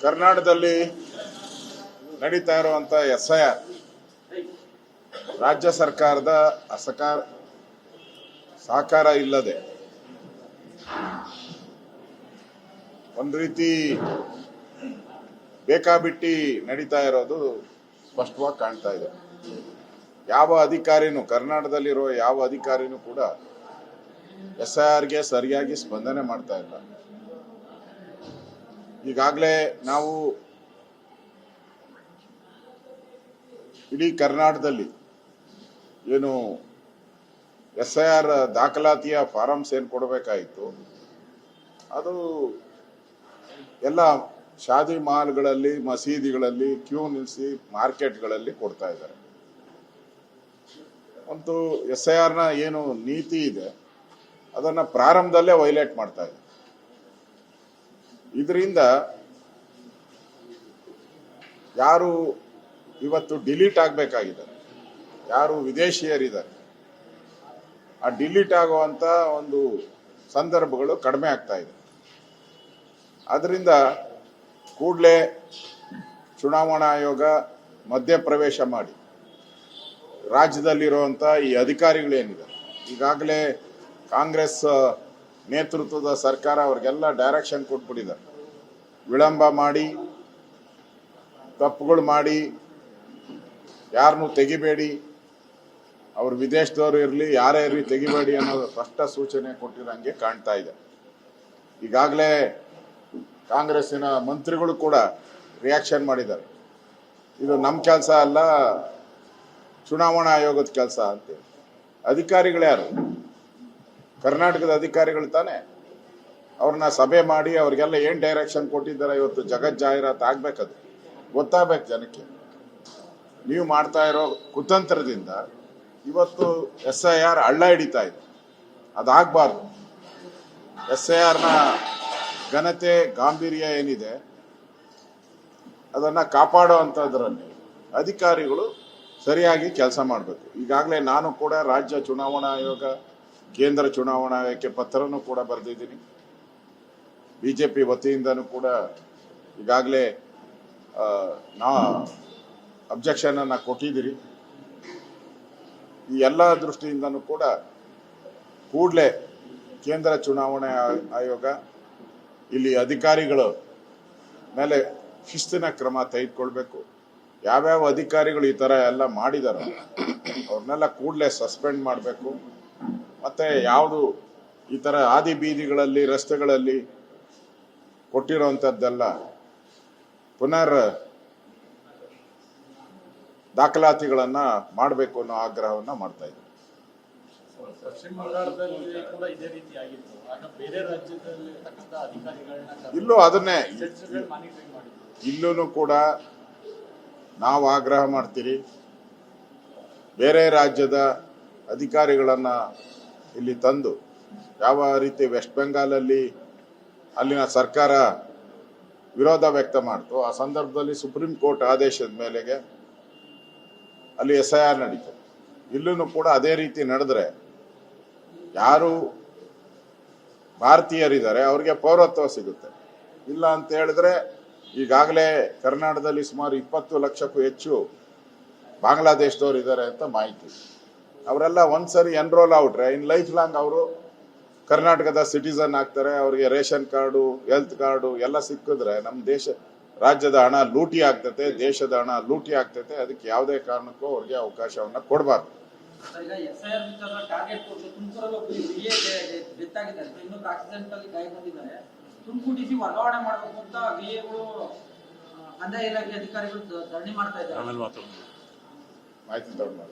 ಕರ್ನಾಟಕದಲ್ಲಿ ನಡೀತಾ ಇರುವಂತ SIR ರಾಜ್ಯ ಸರ್ಕಾರದ ಸಹಕಾರ ಇಲ್ಲದೆ ಒಂದು ರೀತಿ ಬೇಕಾಬಿಟ್ಟಿ ನಡೀತಾ ಇರೋದು ಸ್ಪಷ್ಟವಾಗಿ ಕಾಣ್ತಾ ಇದೆ. ಯಾವ ಅಧಿಕಾರಿನೂ ಕರ್ನಾಟಕದಲ್ಲಿರೋ ಯಾವ ಅಧಿಕಾರಿನೂ ಕೂಡ SIRಗೆ ಸರಿಯಾಗಿ ಸ್ಪಂದನೆ ಮಾಡ್ತಾ ಇಲ್ಲ. ಈಗಾಗಲೇ ನಾವು ಇಡೀ ಕರ್ನಾಟಕದಲ್ಲಿ ಏನು SIR ದಾಖಲಾತಿಯ ಫಾರಮ್ಸ್ ಏನು ಕೊಡಬೇಕಾಯಿತು ಅದು ಎಲ್ಲ ಶಾದಿ ಮಾಲ್ಗಳಲ್ಲಿ, ಮಸೀದಿಗಳಲ್ಲಿ ಕ್ಯೂ ನಿಲ್ಲಿಸಿ ಮಾರ್ಕೆಟ್ಗಳಲ್ಲಿ ಕೊಡ್ತಾ ಇದ್ದಾರೆ. ಒಂದು SIRನ ಏನು ನೀತಿ ಇದೆ ಅದನ್ನ ಪ್ರಾರಂಭದಲ್ಲೇ ವೈಲೇಟ್ ಮಾಡ್ತಾ ಇದೆ. ಇದರಿಂದ ಯಾರು ಇವತ್ತು ಡಿಲೀಟ್ ಆಗಬೇಕಾಗಿದ್ದಾರೆ, ಯಾರು ವಿದೇಶಿಯರಿದ್ದಾರೆ, ಆ ಡಿಲೀಟ್ ಆಗುವಂತ ಒಂದು ಸಂದರ್ಭಗಳು ಕಡಿಮೆ ಆಗ್ತಾ ಇದೆ. ಅದರಿಂದ ಕೂಡಲೇ ಚುನಾವಣಾ ಆಯೋಗ ಮಧ್ಯಪ್ರವೇಶ ಮಾಡಿ ರಾಜ್ಯದಲ್ಲಿರುವಂತ ಈ ಅಧಿಕಾರಿಗಳೇನಿದೆ, ಈಗಾಗಲೇ ಕಾಂಗ್ರೆಸ್ ನೇತೃತ್ವದ ಸರ್ಕಾರ ಅವ್ರಿಗೆಲ್ಲ ಡೈರೆಕ್ಷನ್ ಕೊಟ್ಬಿಟ್ಟಿದ್ದಾರೆ. ವಿಳಂಬ ಮಾಡಿ, ತಪ್ಪುಗಳು ಮಾಡಿ, ಯಾರನ್ನೂ ತೆಗಿಬೇಡಿ, ಅವ್ರು ವಿದೇಶದವರು ಇರಲಿ ಯಾರೇ ಇರಲಿ ತೆಗಿಬೇಡಿ ಅನ್ನೋ ಸ್ಪಷ್ಟ ಸೂಚನೆ ಕೊಟ್ಟಿರಂಗೆ ಕಾಣ್ತಾ ಇದೆ. ಈಗಾಗಲೇ ಕಾಂಗ್ರೆಸ್ಸಿನ ಮಂತ್ರಿಗಳು ಕೂಡ ರಿಯಾಕ್ಷನ್ ಮಾಡಿದ್ದಾರೆ. ಇದು ನಮ್ಮ ಕೆಲಸ ಅಲ್ಲ, ಚುನಾವಣಾ ಆಯೋಗದ ಕೆಲಸ ಅಂತೇಳಿ. ಅಧಿಕಾರಿಗಳು ಯಾರು? ಕರ್ನಾಟಕದ ಅಧಿಕಾರಿಗಳು ತಾನೆ. ಅವ್ರನ್ನ ಸಭೆ ಮಾಡಿ ಅವ್ರಿಗೆಲ್ಲ ಏನ್ ಡೈರೆಕ್ಷನ್ ಕೊಟ್ಟಿದ್ದಾರೆ ಇವತ್ತು ಜಗತ್ ಜಾಹೀರಾತು ಆಗ್ಬೇಕದು, ಗೊತ್ತಾಗಬೇಕು ಜನಕ್ಕೆ. ನೀವು ಮಾಡ್ತಾ ಇರೋ ಕುತಂತ್ರದಿಂದ ಇವತ್ತು SIR ಹಳ್ಳ ಹಿಡಿತಾ ಇದೆ. ಅದಾಗಬಾರ್ದು. SIRನ ಘನತೆ ಗಾಂಭೀರ್ಯ ಏನಿದೆ ಅದನ್ನ ಕಾಪಾಡೋ ಅಂಥದ್ರಲ್ಲಿ ಅಧಿಕಾರಿಗಳು ಸರಿಯಾಗಿ ಕೆಲಸ ಮಾಡಬೇಕು. ಈಗಾಗಲೇ ನಾನು ಕೂಡ ರಾಜ್ಯ ಚುನಾವಣಾ ಆಯೋಗ, ಕೇಂದ್ರ ಚುನಾವಣಾ ಆಯೋಗಕ್ಕೆ ಪತ್ರನೂ ಕೂಡ ಬರೆದಿದ್ದೀನಿ. BJP ವತಿಯಿಂದನೂ ಕೂಡ ಈಗಾಗಲೇ ಅಬ್ಜೆಕ್ಷನ್ ಅನ್ನ ಕೊಟ್ಟಿದ್ದೀರಿ. ಈ ಎಲ್ಲ ದೃಷ್ಟಿಯಿಂದನೂ ಕೂಡ ಕೂಡಲೇ ಕೇಂದ್ರ ಚುನಾವಣಾ ಆಯೋಗ ಇಲ್ಲಿ ಅಧಿಕಾರಿಗಳ ಮೇಲೆ ಶಿಸ್ತಿನ ಕ್ರಮ ತೆಗೆದುಕೊಳ್ಬೇಕು. ಯಾವ್ಯಾವ ಅಧಿಕಾರಿಗಳು ಈ ತರ ಎಲ್ಲ ಮಾಡಿದಾರೋ ಅವ್ರನ್ನೆಲ್ಲ ಕೂಡಲೇ ಸಸ್ಪೆಂಡ್ ಮಾಡಬೇಕು. ಮತ್ತೆ ಯಾವುದು ಈ ತರ ಆದಿ ಬೀದಿಗಳಲ್ಲಿ, ರಸ್ತೆಗಳಲ್ಲಿ ಕೊಟ್ಟಿರುವಂತದ್ದೆಲ್ಲ ಪುನರ್ ದಾಖಲಾತಿಗಳನ್ನ ಮಾಡಬೇಕು ಅನ್ನೋ ಆಗ್ರಹವನ್ನ ಮಾಡ್ತಾ ಇದ್ದೀವಿ. ಪಶ್ಚಿಮ ಬಂಗಾಳದಲ್ಲಿ ಕೂಡ ಇದೇ ರೀತಿ ಆಗಿತ್ತು. ಆಗ ಬೇರೆ ರಾಜ್ಯದಲ್ಲಿ ಅಧಿಕಾರಿಗಳನ್ನ ಇಲ್ಲೂ ಅದನ್ನೇ ಇಲ್ಲೂ ಕೂಡ ನಾವು ಆಗ್ರಹ ಮಾಡ್ತೀರಿ. ಬೇರೆ ರಾಜ್ಯದ ಅಧಿಕಾರಿಗಳನ್ನ ಇಲ್ಲಿ ತಂದು ಯಾವ ರೀತಿ ವೆಸ್ಟ್ ಬೆಂಗಾಲಲ್ಲಿ ಅಲ್ಲಿನ ಸರ್ಕಾರ ವಿರೋಧ ವ್ಯಕ್ತ ಮಾಡ್ತು, ಆ ಸಂದರ್ಭದಲ್ಲಿ ಸುಪ್ರೀಂ ಕೋರ್ಟ್ ಆದೇಶದ ಮೇಲೆಗೆ ಅಲ್ಲಿ SIR ನಡೀತು. ಇಲ್ಲೂ ಕೂಡ ಅದೇ ರೀತಿ ನಡೆದ್ರೆ ಯಾರು ಭಾರತೀಯರಿದ್ದಾರೆ ಅವ್ರಿಗೆ ಪೌರತ್ವ ಸಿಗುತ್ತೆ. ಇಲ್ಲ ಅಂತ ಹೇಳಿದ್ರೆ ಈಗಾಗಲೇ ಕರ್ನಾಟಕದಲ್ಲಿ ಸುಮಾರು 20 ಲಕ್ಷಕ್ಕೂ ಹೆಚ್ಚು ಬಾಂಗ್ಲಾದೇಶದವ್ರು ಇದ್ದಾರೆ ಅಂತ ಮಾಹಿತಿ. ಅವರೆಲ್ಲ ಒಂದ್ಸರಿ ಎನ್ರೋಲ್ ಔಟ್ರೆ ಇನ್ ಲೈಫ್ ಲಾಂಗ್ ಅವರು ಕರ್ನಾಟಕದ ಸಿಟಿಸನ್ ಆಗ್ತಾರೆ. ಅವರಿಗೆ ರೇಷನ್ ಕಾರ್ಡು, ಹೆಲ್ತ್ ಕಾರ್ಡು ಎಲ್ಲ ಸಿಕ್ಕಿದ್ರೆ ನಮ್ಮ ರಾಜ್ಯದ ಹಣ ಲೂಟಿ ಆಗ್ತೈತೆ, ದೇಶದ ಹಣ ಲೂಟಿ ಆಗ್ತೈತೆ. ಅದಕ್ಕೆ ಯಾವುದೇ ಕಾರಣಕ್ಕೂ ಅವ್ರಿಗೆ ಅವಕಾಶವನ್ನ ಕೊಡಬಾರ್ದು. ವರ್ಗಾವಣೆ ಮಾಡಬೇಕು ಅಂತ BAಗಳು ಕಂದಾಯ ಇಲಾಖೆ ಅಧಿಕಾರಿಗಳು ಧರಣಿ ಮಾಡ್ತಾ ಇದ್ದಾರೆ. ಮಾಹಿತಿ ತಗೊಂಡು